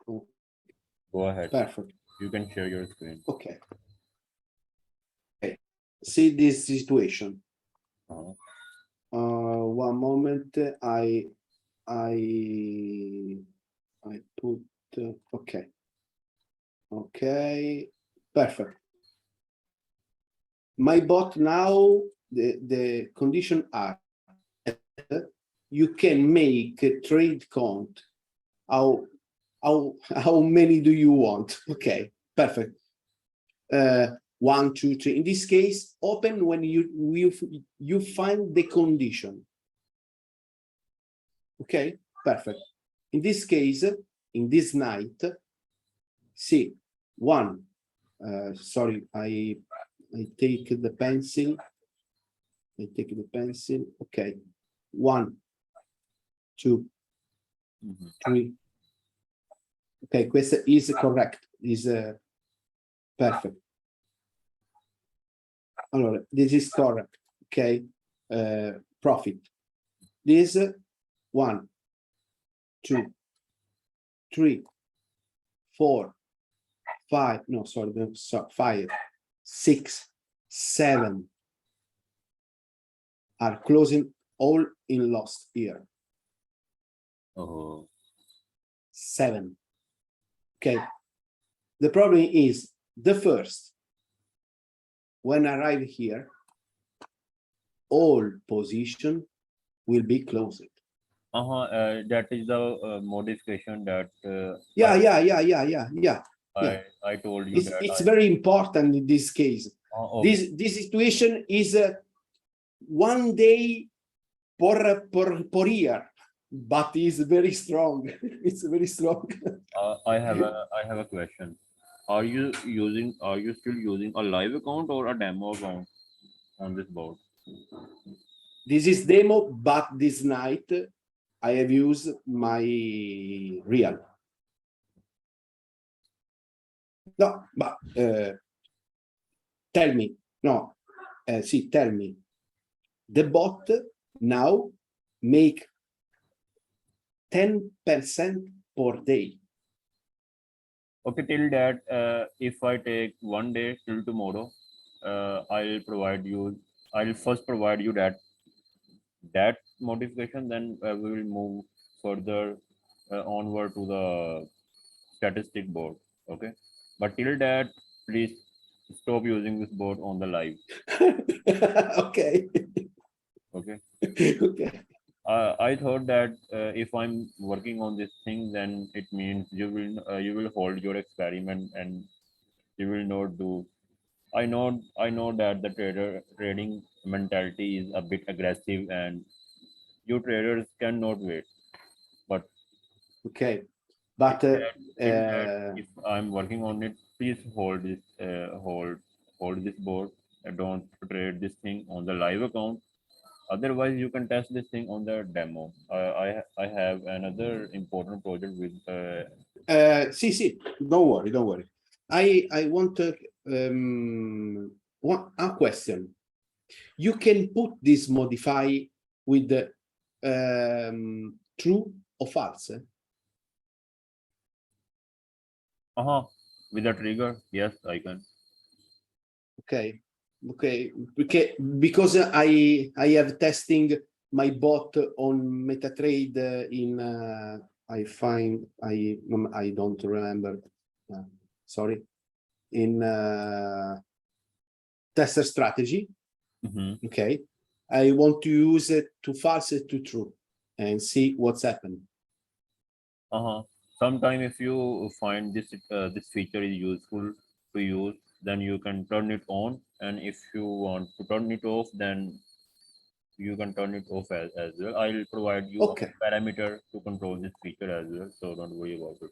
Oh, Go ahead. perfect. You can share your screen. Okay. Okay. See this situation. Uh-huh. One moment. I put okay. Okay. Perfect. My bot now, the condition are you can make a trade count. How many do you want? Okay, perfect. 1, 2, 3. In this case, open when you find the condition. Okay, perfect. In this case, in this night, see one. Sorry, I take the pencil. I take the pencil. Okay, 1, 2, 3. Okay, questo is correct. Is perfect. Allora, this is correct. Okay, profit. This 1, 2, 3, 4, 5. No, sorry, 5, 6, 7 are closing all in loss here. Oh. 7. Okay. The problem is the first. When I arrive here, all position will be closed. That is the modification that Yeah. I told you that It's very important in this case. okay. This situation is 1 day per year, but it's very strong. It's very strong. I have a question. Are you still using a live account or a demo account on this board? This is demo, but this night I have used my real. No, but tell me, no, see, tell me. The bot now make 10% per day. Okay, till that, if I take 1 day till tomorrow, I'll first provide you that modification, then we will move further onward to the statistic board. Okay, but till that, please stop using this board on the live. Okay. Okay. Okay. I thought that if I'm working on this thing, then it means you will hold your experiment and you will not do. I know that the trading mentality is a bit aggressive and you traders cannot wait. But Okay, but if I'm working on it, please hold this hold this board. Don't trade this thing on the live account. Otherwise, you can test this thing on the demo. I have another important project with. see, don't worry. I want a question. You can put this modify with the true or false. With a trigger, yes, I can. Okay, because I have testing my bot on MetaTrade in I don't remember. Sorry, in tester strategy. Okay, I want to use it to false it to true and see what's happened. Sometime if you find this feature is useful to use, then you can turn it on, and if you want to turn it off, then you can turn it off as well. I'll provide you Okay. a parameter to control this feature as well, so don't worry about it.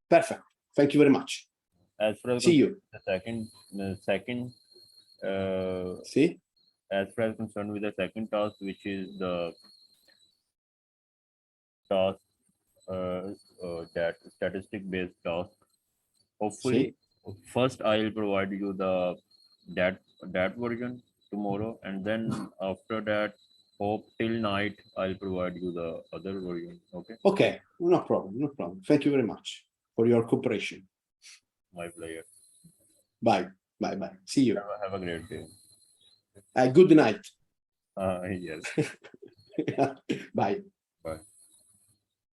Perfect. Thank you very much. As far as see you. The second. See. As far as concerned with the second task, which is the task that statistic based task. Hopefully, first I'll provide you that version tomorrow, and then after that, hope till night I'll provide you the other version. Okay. Okay, no problem. Thank you very much. for your cooperation. My pleasure. Bye. Bye. Bye. See you. Have a great day. Good night. Yes. Bye. Bye.